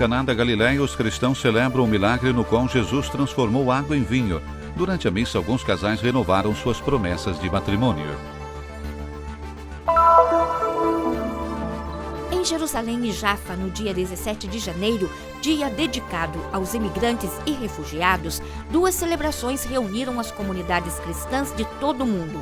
Caná da Galileia, os cristãos celebram o milagre no qual Jesus transformou água em vinho. Durante a missa, alguns casais renovaram suas promessas de matrimônio. Em Jerusalém e Jafa, no dia 17 de janeiro, dia dedicado aos imigrantes e refugiados, 2 celebrações reuniram as comunidades cristãs de todo o mundo.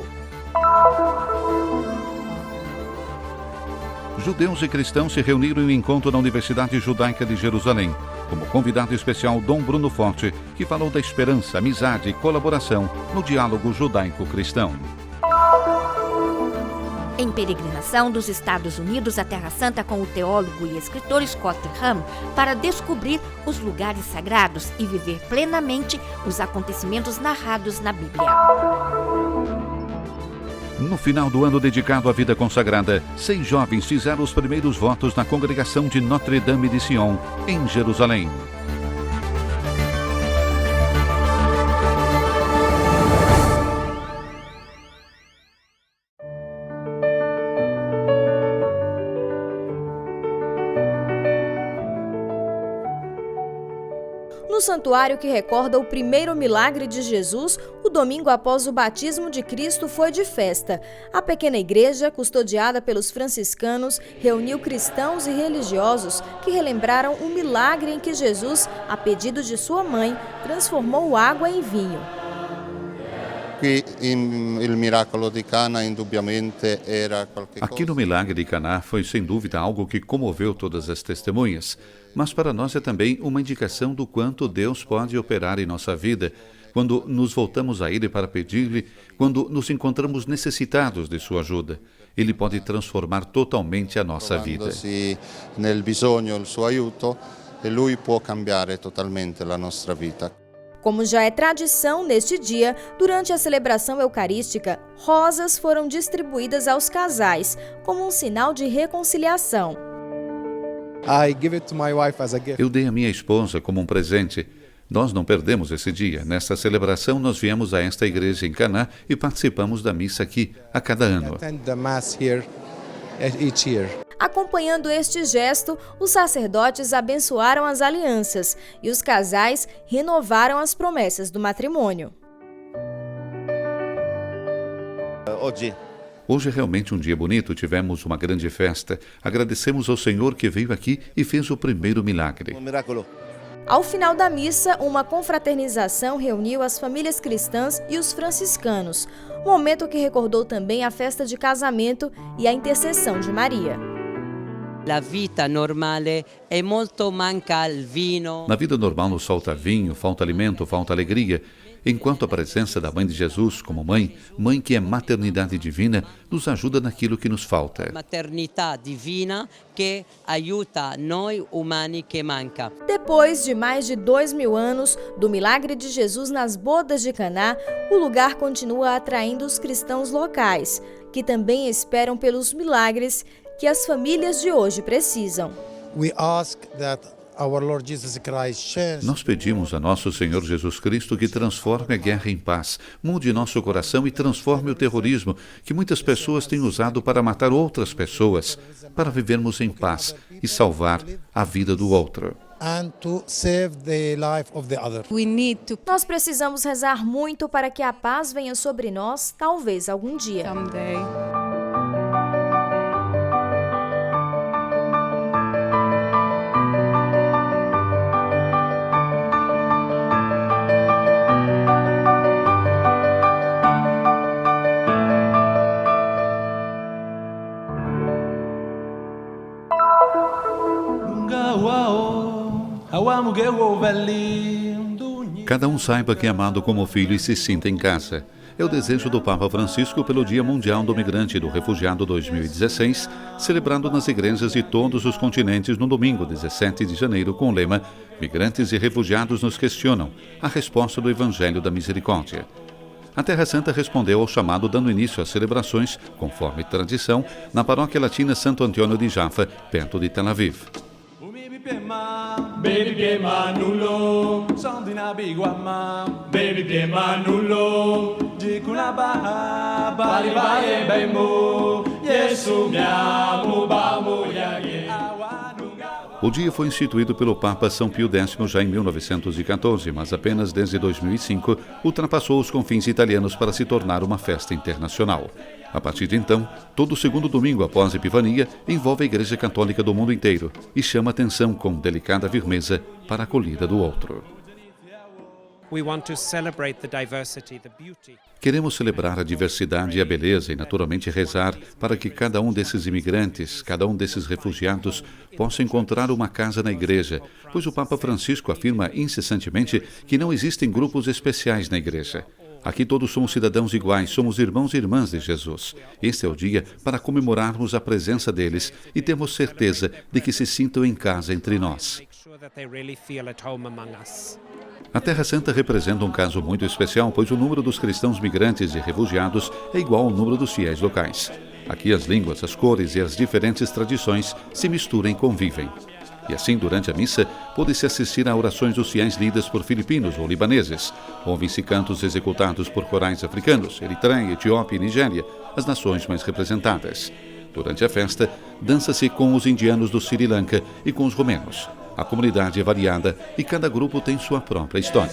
Judeus e cristãos se reuniram em um encontro na Universidade Judaica de Jerusalém. Como convidado especial, Dom Bruno Forte, que falou da esperança, amizade e colaboração no diálogo judaico-cristão. Em peregrinação dos Estados Unidos à Terra Santa com o teólogo e escritor Scott Hahn para descobrir os lugares sagrados e viver plenamente os acontecimentos narrados na Bíblia. No final do ano dedicado à vida consagrada, 6 jovens fizeram os primeiros votos na congregação de Notre-Dame de Sion, em Jerusalém. No santuário que recorda o primeiro milagre de Jesus, o domingo após o batismo de Cristo foi de festa. A pequena igreja, custodiada pelos franciscanos, reuniu cristãos e religiosos que relembraram o milagre em que Jesus, a pedido de sua mãe, transformou água em vinho. Aqui no milagre de Caná foi sem dúvida algo que comoveu todas as testemunhas, mas para nós é também uma indicação do quanto Deus pode operar em nossa vida, quando nos voltamos a Ele para pedir-lhe, quando nos encontramos necessitados de sua ajuda. Ele pode transformar totalmente a nossa vida. Nel bisogno il suo aiuto, e Lui può cambiare totalmente la nostra vita. Como já é tradição neste dia, durante a celebração eucarística, rosas foram distribuídas aos casais, como um sinal de reconciliação. Eu dei a minha esposa como um presente. Nós não perdemos esse dia. Nesta celebração, nós viemos a esta igreja em Caná e participamos da missa aqui a cada ano. Acompanhando este gesto, os sacerdotes abençoaram as alianças e os casais renovaram as promessas do matrimônio. Hoje é realmente um dia bonito, tivemos uma grande festa. Agradecemos ao Senhor que veio aqui e fez o primeiro milagre. Ao final da missa, uma confraternização reuniu as famílias cristãs e os franciscanos, momento que recordou também a festa de casamento e a intercessão de Maria. Na vida normal nos falta vinho, falta alimento, falta alegria. Enquanto a presença da Mãe de Jesus como mãe que é maternidade divina, nos ajuda naquilo que nos falta. Maternidade divina que ajuda nós humanos que manca. Depois de mais de 2000 anos do milagre de Jesus nas bodas de Caná, o lugar continua atraindo os cristãos locais, que também esperam pelos milagres que as famílias de hoje precisam. Nós pedimos a nosso Senhor Jesus Cristo que transforme a guerra em paz, mude nosso coração e transforme o terrorismo que muitas pessoas têm usado para matar outras pessoas, para vivermos em paz e salvar a vida do outro. Nós precisamos rezar muito para que a paz venha sobre nós, talvez algum dia. Cada um saiba que é amado como filho e se sinta em casa. É o desejo do Papa Francisco pelo Dia Mundial do Migrante e do Refugiado 2016, celebrado nas igrejas de todos os continentes no domingo 17 de janeiro com o lema Migrantes e Refugiados nos questionam, a resposta do Evangelho da Misericórdia. A Terra Santa respondeu ao chamado dando início às celebrações, conforme tradição, na paróquia latina Santo Antônio de Jafa, perto de Tel Aviv. Baby piema nulo, sondi na biguama. Baby piema nulo, jikuna baha, bali baye bembo. Yesu miamu bamu yage. O dia foi instituído pelo Papa São Pio X já em 1914, mas apenas desde 2005 ultrapassou os confins italianos para se tornar uma festa internacional. A partir de então, todo segundo domingo após a Epifania envolve a Igreja Católica do mundo inteiro e chama atenção com delicada firmeza para a acolhida do outro. Queremos celebrar a diversidade e a beleza e, naturalmente, rezar para que cada um desses imigrantes, cada um desses refugiados, possa encontrar uma casa na igreja, pois o Papa Francisco afirma incessantemente que não existem grupos especiais na igreja. Aqui todos somos cidadãos iguais, somos irmãos e irmãs de Jesus. Este é o dia para comemorarmos a presença deles e termos certeza de que se sintam em casa entre nós. A Terra Santa representa um caso muito especial, pois o número dos cristãos migrantes e refugiados é igual ao número dos fiéis locais. Aqui as línguas, as cores e as diferentes tradições se misturam e convivem. E assim, durante a missa, pôde-se assistir a orações dos fiéis lidas por filipinos ou libaneses. Ouvem-se cantos executados por corais africanos, Eritreia, Etiópia e Nigéria, as nações mais representadas. Durante a festa, dança-se com os indianos do Sri Lanka e com os romenos. A comunidade é variada e cada grupo tem sua própria história.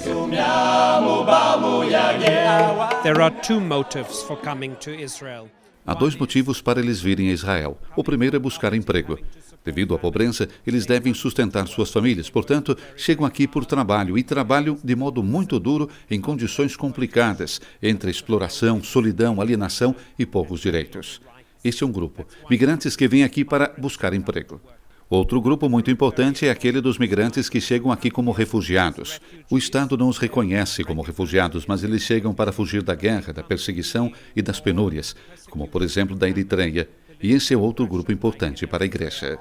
Há 2 motivos para eles virem a Israel. O primeiro é buscar emprego. Devido à pobreza, eles devem sustentar suas famílias. Portanto, chegam aqui por trabalho, e trabalham de modo muito duro em condições complicadas, entre exploração, solidão, alienação e poucos direitos. Este é um grupo, migrantes que vêm aqui para buscar emprego. Outro grupo muito importante é aquele dos migrantes que chegam aqui como refugiados. O Estado não os reconhece como refugiados, mas eles chegam para fugir da guerra, da perseguição e das penúrias, como por exemplo da Eritreia. E esse é outro grupo importante para a igreja.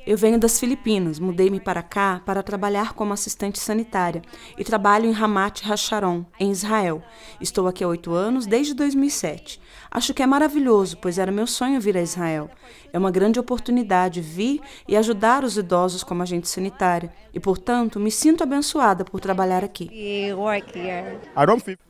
Eu venho das Filipinas, mudei-me para cá para trabalhar como assistente sanitária e trabalho em Ramat HaSharon, em Israel. Estou aqui há 8 anos, desde 2007. Acho que é maravilhoso, pois era meu sonho vir a Israel. É uma grande oportunidade vir e ajudar os idosos como agente sanitária. E, portanto, me sinto abençoada por trabalhar aqui.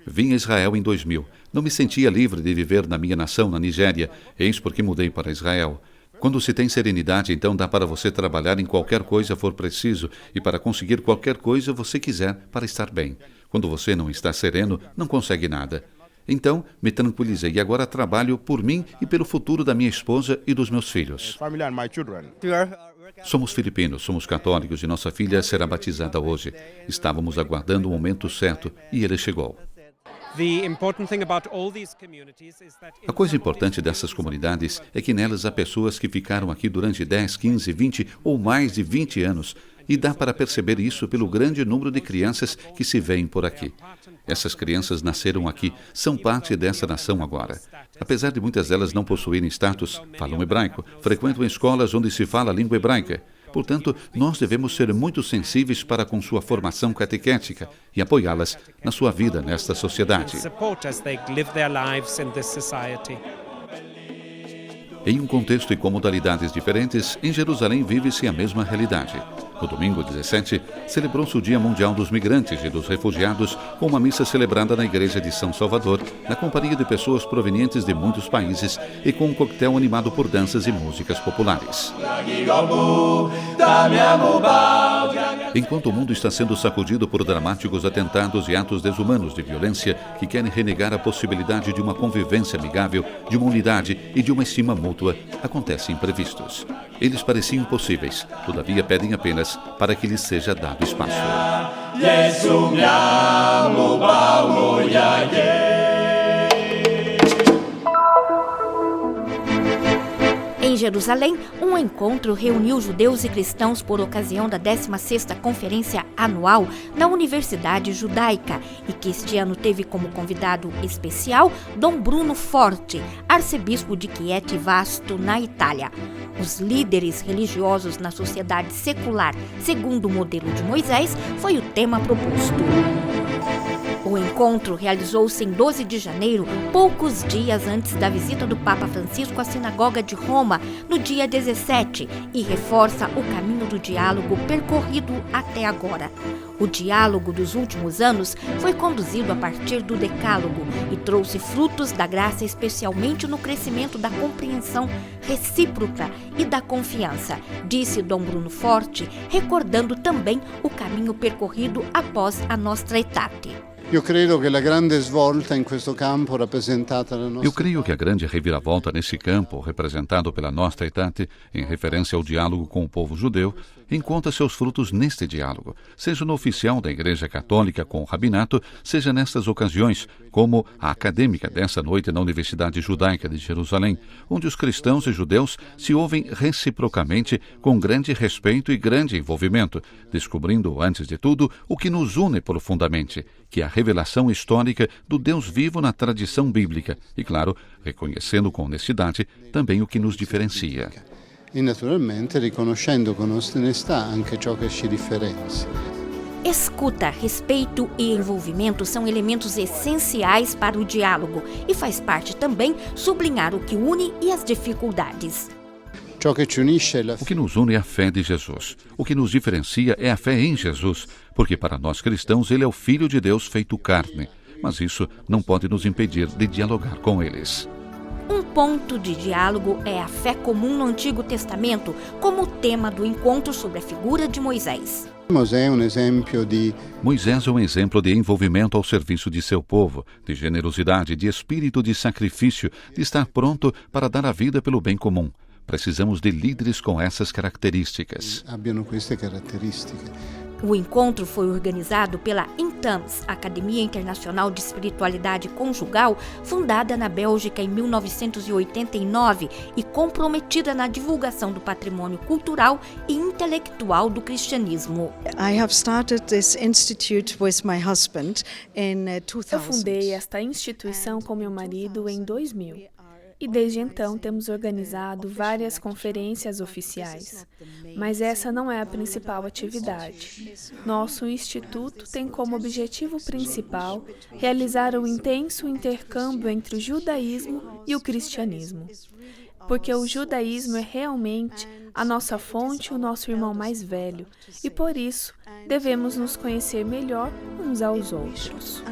Vim a Israel em 2000. Não me sentia livre de viver na minha nação, na Nigéria. Eis porque mudei para Israel. Quando se tem serenidade, então dá para você trabalhar em qualquer coisa for preciso e para conseguir qualquer coisa você quiser para estar bem. Quando você não está sereno, não consegue nada. Então, me tranquilizei e agora trabalho por mim e pelo futuro da minha esposa e dos meus filhos. Somos filipinos, somos católicos e nossa filha será batizada hoje. Estávamos aguardando o momento certo e ele chegou. A coisa importante dessas comunidades é que nelas há pessoas que ficaram aqui durante 10, 15, 20 ou mais de 20 anos e dá para perceber isso pelo grande número de crianças que se veem por aqui. Essas crianças nasceram aqui, são parte dessa nação agora. Apesar de muitas delas não possuírem status, falam hebraico, frequentam escolas onde se fala a língua hebraica. Portanto, nós devemos ser muito sensíveis para com sua formação catequética e apoiá-las na sua vida nesta sociedade. Em um contexto e com modalidades diferentes, em Jerusalém vive-se a mesma realidade. No domingo 17, celebrou-se o Dia Mundial dos Migrantes e dos Refugiados com uma missa celebrada na Igreja de São Salvador, na companhia de pessoas provenientes de muitos países e com um coquetel animado por danças e músicas populares. Enquanto o mundo está sendo sacudido por dramáticos atentados e atos desumanos de violência que querem renegar a possibilidade de uma convivência amigável, de uma unidade e de uma estima mútua, acontecem imprevistos. Eles pareciam impossíveis, todavia pedem apenas para que lhes seja dado espaço. Em Jerusalém, um encontro reuniu judeus e cristãos por ocasião da 16ª Conferência Anual na Universidade Judaica e que este ano teve como convidado especial Dom Bruno Forte, arcebispo de Chieti Vasto, na Itália. Os líderes religiosos na sociedade secular, segundo o modelo de Moisés, foi o tema proposto. O encontro realizou-se em 12 de janeiro, poucos dias antes da visita do Papa Francisco à Sinagoga de Roma, no dia 17, e reforça o caminho do diálogo percorrido até agora. O diálogo dos últimos anos foi conduzido a partir do Decálogo e trouxe frutos da graça, especialmente no crescimento da compreensão recíproca e da confiança, disse Dom Bruno Forte, recordando também o caminho percorrido após a Nostra Aetate. Eu creio que a grande svolta em questo campo rappresentata da nostra... Eu creio que a grande reviravolta nesse campo, representado pela Nostra Aetate, em referência ao diálogo com o povo judeu, encontra seus frutos neste diálogo, seja no oficial da Igreja Católica com o rabinato, seja nestas ocasiões, como a acadêmica dessa noite na Universidade Judaica de Jerusalém, onde os cristãos e judeus se ouvem reciprocamente com grande respeito e grande envolvimento, descobrindo, antes de tudo, o que nos une profundamente, que é a revelação histórica do Deus vivo na tradição bíblica e, claro, reconhecendo com honestidade também o que nos diferencia. E, naturalmente, riconoscendo com onestà anche ciò che ci differenzia. Escuta, respeito e envolvimento são elementos essenciais para o diálogo e faz parte também sublinhar o que une e as dificuldades. O que nos une é a fé de Jesus. O que nos diferencia é a fé em Jesus, porque para nós cristãos ele é o Filho de Deus feito carne. Mas isso não pode nos impedir de dialogar com eles. Um ponto de diálogo é a fé comum no Antigo Testamento, como tema do encontro sobre a figura de Moisés. Moisés é um exemplo de envolvimento ao serviço de seu povo, de generosidade, de espírito de sacrifício, de estar pronto para dar a vida pelo bem comum. Precisamos de líderes com essas características. O encontro foi organizado pela INTAMS, Academia Internacional de Espiritualidade Conjugal, fundada na Bélgica em 1989 e comprometida na divulgação do patrimônio cultural e intelectual do cristianismo. Eu fundei esta instituição com meu marido em 2000. E desde então temos organizado várias conferências oficiais, mas essa não é a principal atividade. Nosso instituto tem como objetivo principal realizar um intenso intercâmbio entre o judaísmo e o cristianismo, porque o judaísmo é realmente a nossa fonte, o nosso irmão mais velho, e por isso devemos nos conhecer melhor uns aos outros.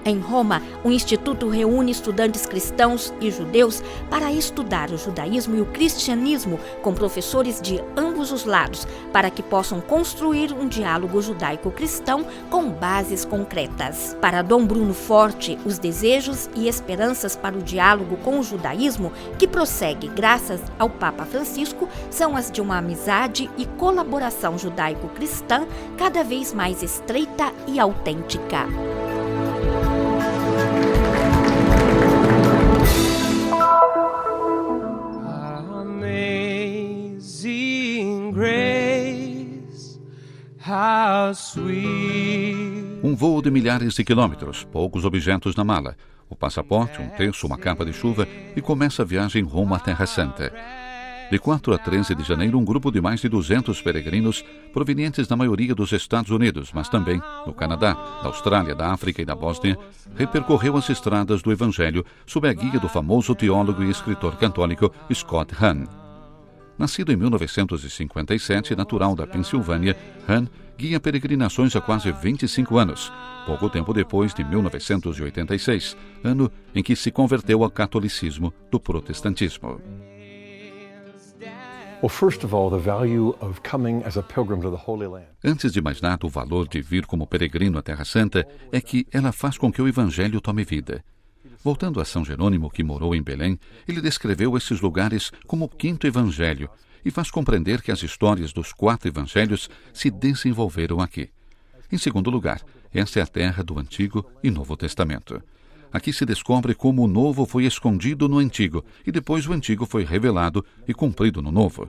Em Roma, o Instituto reúne estudantes cristãos e judeus para estudar o judaísmo e o cristianismo com professores de ambos os lados, para que possam construir um diálogo judaico-cristão com bases concretas. Para Dom Bruno Forte, os desejos e esperanças para o diálogo com o judaísmo, que prossegue graças ao Papa Francisco, são as de uma amizade e colaboração judaico-cristã cada vez mais estreita e autêntica. Um voo de milhares de quilômetros, poucos objetos na mala, o passaporte, um terço, uma capa de chuva e começa a viagem rumo à Terra Santa. De 4 a 13 de janeiro, um grupo de mais de 200 peregrinos, provenientes da maioria dos Estados Unidos, mas também do Canadá, da Austrália, da África e da Bósnia, repercorreu as estradas do Evangelho sob a guia do famoso teólogo e escritor católico Scott Hahn. Nascido em 1957, natural da Pensilvânia, Hahn guia peregrinações há quase 25 anos, pouco tempo depois de 1986, ano em que se converteu ao catolicismo do protestantismo. Antes de mais nada, o valor de vir como peregrino à Terra Santa é que ela faz com que o Evangelho tome vida. Voltando a São Jerônimo, que morou em Belém, ele descreveu esses lugares como o 5º Evangelho e faz compreender que as histórias dos 4 Evangelhos se desenvolveram aqui. Em segundo lugar, esta é a terra do Antigo e Novo Testamento. Aqui se descobre como o Novo foi escondido no Antigo e depois o Antigo foi revelado e cumprido no Novo.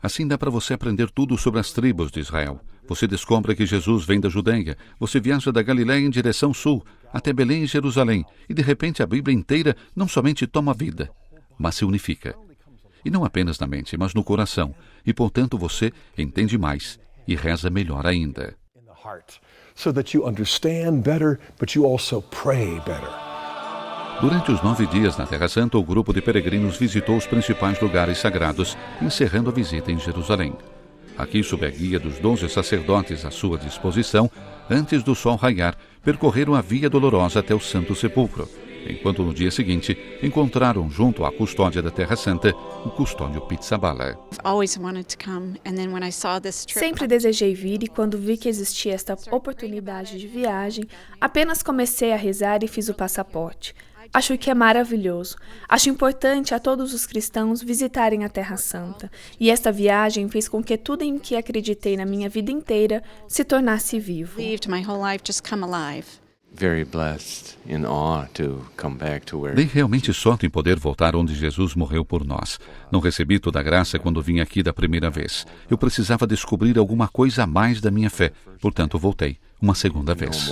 Assim dá para você aprender tudo sobre as tribos de Israel. Você descobre que Jesus vem da Judeia, você viaja da Galiléia em direção sul, até Belém e Jerusalém, e de repente a Bíblia inteira não somente toma vida, mas se unifica. E não apenas na mente, mas no coração, e portanto você entende mais e reza melhor ainda. so that you understand better, but you also pray better. Durante os 9 dias na Terra Santa, o grupo de peregrinos visitou os principais lugares sagrados, encerrando a visita em Jerusalém. Aqui, sob a guia dos 12 sacerdotes à sua disposição, antes do sol raiar, percorreram a Via Dolorosa até o Santo Sepulcro, enquanto no dia seguinte encontraram junto à custódia da Terra Santa o custódio Pizzaballa. Sempre desejei vir e quando vi que existia esta oportunidade de viagem, apenas comecei a rezar e fiz o passaporte. Acho que é maravilhoso. Acho importante a todos os cristãos visitarem a Terra Santa. E esta viagem fez com que tudo em que acreditei na minha vida inteira se tornasse vivo. Dei realmente sorte em poder voltar onde Jesus morreu por nós. Não recebi toda a graça quando vim aqui da primeira vez. Eu precisava descobrir alguma coisa a mais da minha fé. Portanto, voltei uma segunda vez.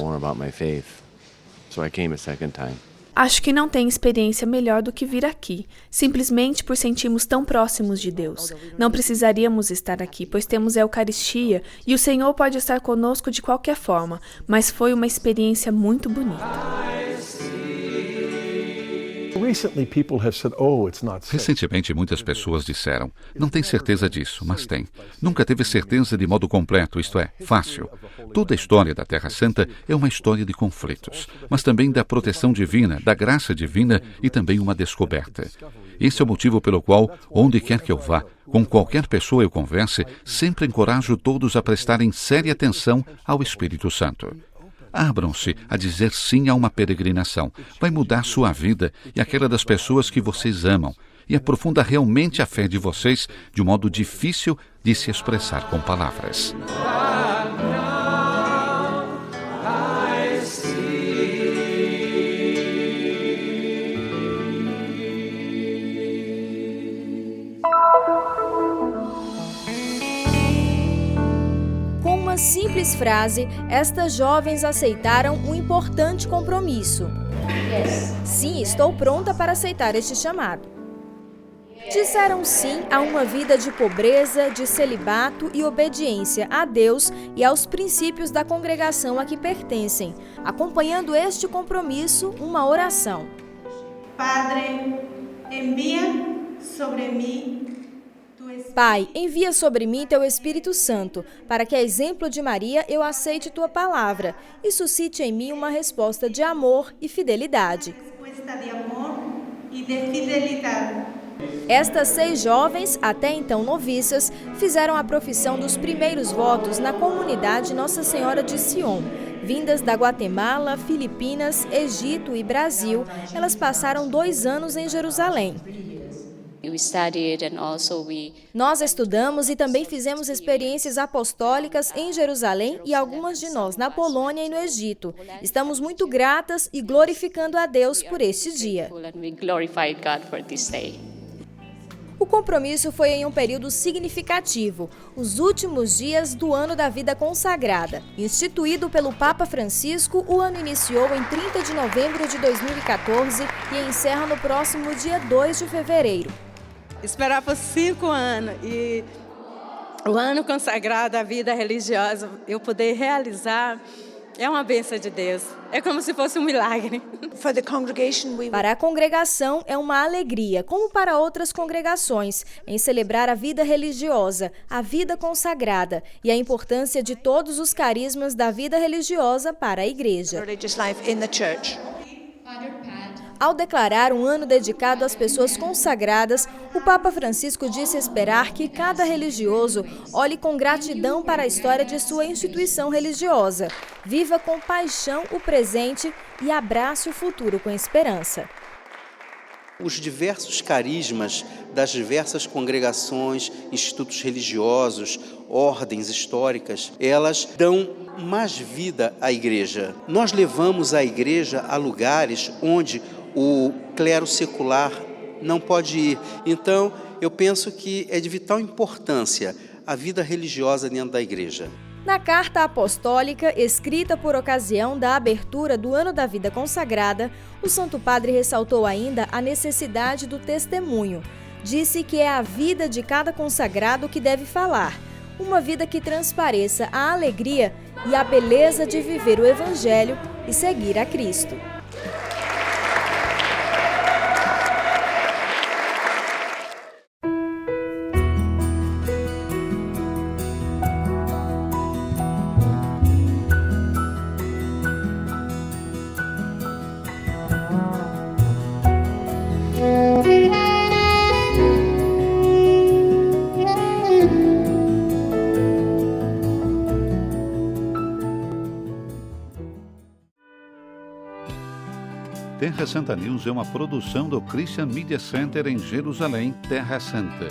Acho que não tem experiência melhor do que vir aqui, simplesmente por sentirmos tão próximos de Deus. Não precisaríamos estar aqui, pois temos a Eucaristia e o Senhor pode estar conosco de qualquer forma, mas foi uma experiência muito bonita. Recentemente, muitas pessoas disseram, não tem certeza disso, mas tem. Nunca teve certeza de modo completo, isto é, fácil. Toda a história da Terra Santa é uma história de conflitos, mas também da proteção divina, da graça divina e também uma descoberta. Esse é o motivo pelo qual, onde quer que eu vá, com qualquer pessoa eu converse, sempre encorajo todos a prestarem séria atenção ao Espírito Santo. Abram-se a dizer sim a uma peregrinação. Vai mudar sua vida e aquela das pessoas que vocês amam e aprofunda realmente a fé de vocês de um modo difícil de se expressar com palavras. Uma simples frase, estas jovens aceitaram um importante compromisso. Sim, estou pronta para aceitar este chamado. Disseram sim a uma vida de pobreza, de celibato e obediência a Deus e aos princípios da congregação a que pertencem, acompanhando este compromisso uma oração. Padre, envia sobre mim. Pai, envia sobre mim Teu Espírito Santo, para que, a exemplo de Maria, eu aceite Tua palavra e suscite em mim uma resposta de amor e fidelidade. Estas 6 jovens, até então noviças, fizeram a profissão dos primeiros votos na comunidade Nossa Senhora de Sion. Vindas da Guatemala, Filipinas, Egito e Brasil, elas passaram 2 anos em Jerusalém. Nós estudamos e também fizemos experiências apostólicas em Jerusalém e algumas de nós na Polônia e no Egito. Estamos muito gratas e glorificando a Deus por este dia. O compromisso foi em um período significativo, os últimos dias do ano da vida consagrada. Instituído pelo Papa Francisco, o ano iniciou em 30 de novembro de 2014 e encerra no próximo dia 2 de fevereiro. Esperava 5 anos e o ano consagrado à vida religiosa, eu poder realizar, é uma bênção de Deus. É como se fosse um milagre. Para a congregação é uma alegria, como para outras congregações, em celebrar a vida religiosa, a vida consagrada e a importância de todos os carismas da vida religiosa para a igreja. Ao declarar um ano dedicado às pessoas consagradas, o Papa Francisco disse esperar que cada religioso olhe com gratidão para a história de sua instituição religiosa, viva com paixão o presente e abrace o futuro com esperança. Os diversos carismas das diversas congregações, institutos religiosos, ordens históricas, elas dão mais vida à igreja. Nós levamos a igreja a lugares onde o clero secular não pode ir. Então, eu penso que é de vital importância a vida religiosa dentro da igreja. Na carta apostólica, escrita por ocasião da abertura do Ano da Vida Consagrada, o Santo Padre ressaltou ainda a necessidade do testemunho. Disse que é a vida de cada consagrado que deve falar. uma vida que transpareça a alegria e a beleza de viver o Evangelho e seguir a Cristo. Terra Santa News é uma produção do Christian Media Center em Jerusalém, Terra Santa.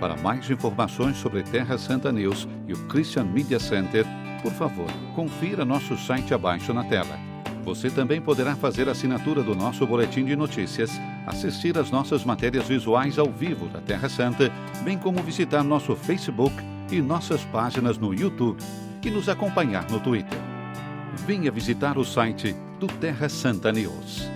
Para mais informações sobre Terra Santa News e o Christian Media Center, por favor, confira nosso site abaixo na tela. Você também poderá fazer assinatura do nosso boletim de notícias, assistir às nossas matérias visuais ao vivo da Terra Santa, bem como visitar nosso Facebook e nossas páginas no YouTube e nos acompanhar no Twitter. Venha visitar o site do Terra Santa News.